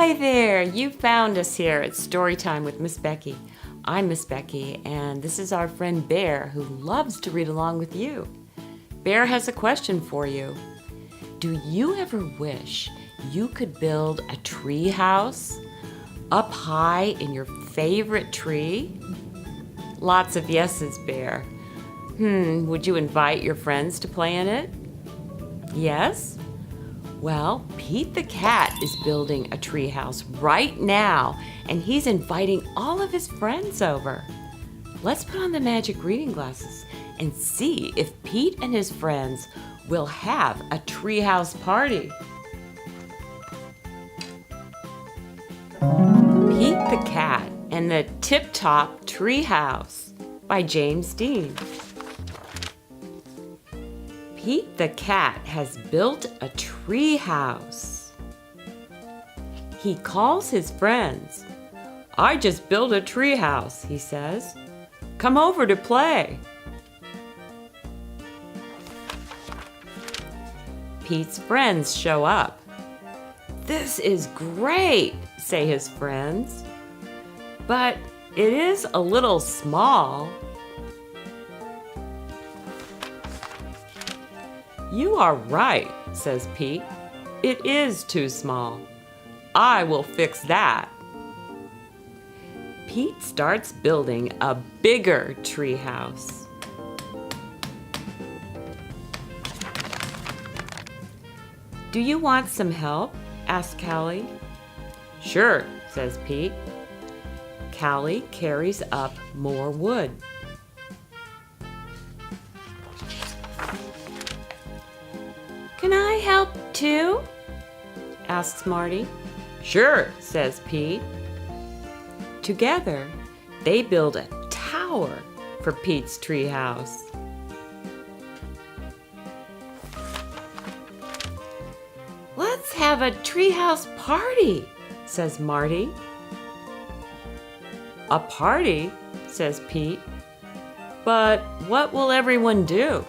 Hi there! You found us here at Storytime with Miss Becky. I'm Miss Becky, and this is our friend Bear, who loves to read along with you. Bear has a question for you. Do you ever wish you could build a tree house up high in your favorite tree? Lots of yeses, Bear. Would you invite your friends to play in it? Yes? Well, Pete the cat is building a tree house right now, and he's inviting all of his friends over. Let's put on the magic reading glasses and see if Pete and his friends will have a treehouse party. Pete the Cat and the Tip-Top Treehouse by James Dean. Pete the Cat has built a tree house. He calls his friends. I just built a tree house, he says. Come over to play. Pete's friends show up. This is great, say his friends. But it is a little small. You are right, says Pete. It is too small. I will fix that. Pete starts building a bigger tree house. Do you want some help? Asks Callie. Sure, says Pete. Callie carries up more wood. Can I help too? Asks Marty. Sure, says Pete. Together, they build a tower for Pete's tree house. Let's have a treehouse party, says Marty. A party, says Pete. But what will everyone do?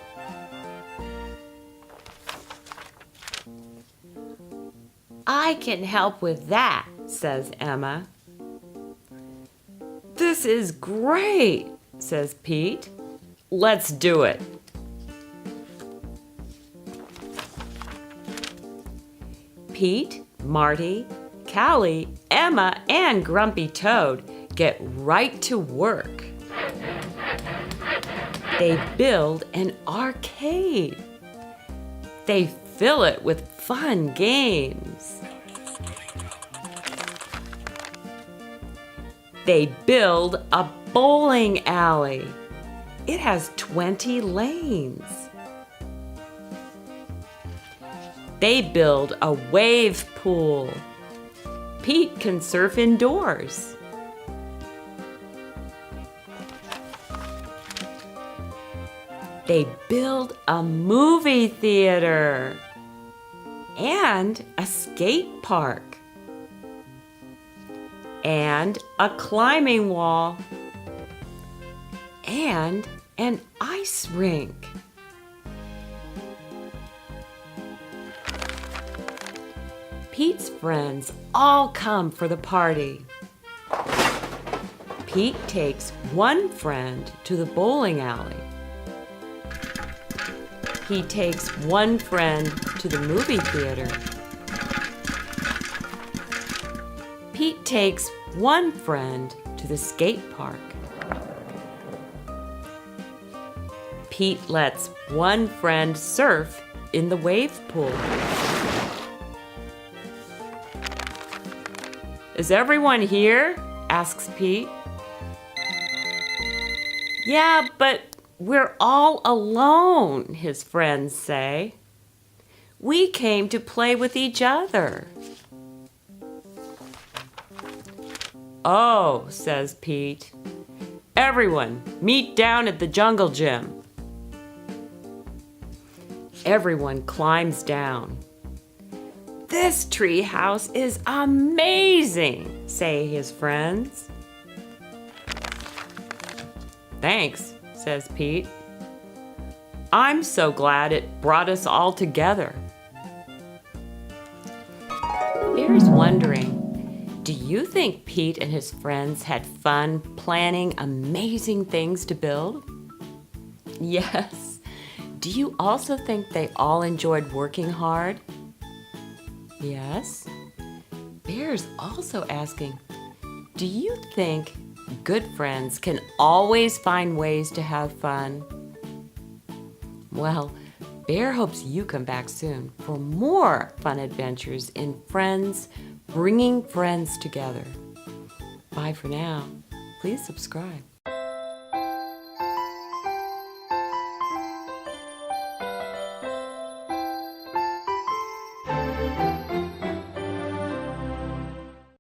I can help with that, says Emma. This is great, says Pete. Let's do it. Pete, Marty, Callie, Emma, and Grumpy Toad get right to work. They build an arcade. They fill it with fun games. They build a bowling alley. It has 20 lanes. They build a wave pool. Pete can surf indoors. They build a movie theater and a skate park and a climbing wall and an ice rink. Pete's friends all come for the party. Pete takes one friend to the bowling alley. He takes one friend to the movie theater. Pete takes one friend to the skate park. Pete lets one friend surf in the wave pool. Is everyone here? Asks Pete. Yeah, but we're all alone, his friends say. We came to play with each other. Oh, says Pete. Everyone, meet down at the jungle gym. Everyone climbs down. This tree house is amazing, say his friends. Thanks, says Pete. I'm so glad it brought us all together. Bear's wondering, you think Pete and his friends had fun planning amazing things to build? Yes. Do you also think they all enjoyed working hard? Yes. Bear's also asking, do you think good friends can always find ways to have fun? Well, Bear hopes you come back soon for more fun adventures in Friends, bringing friends together. Bye for now. Please subscribe.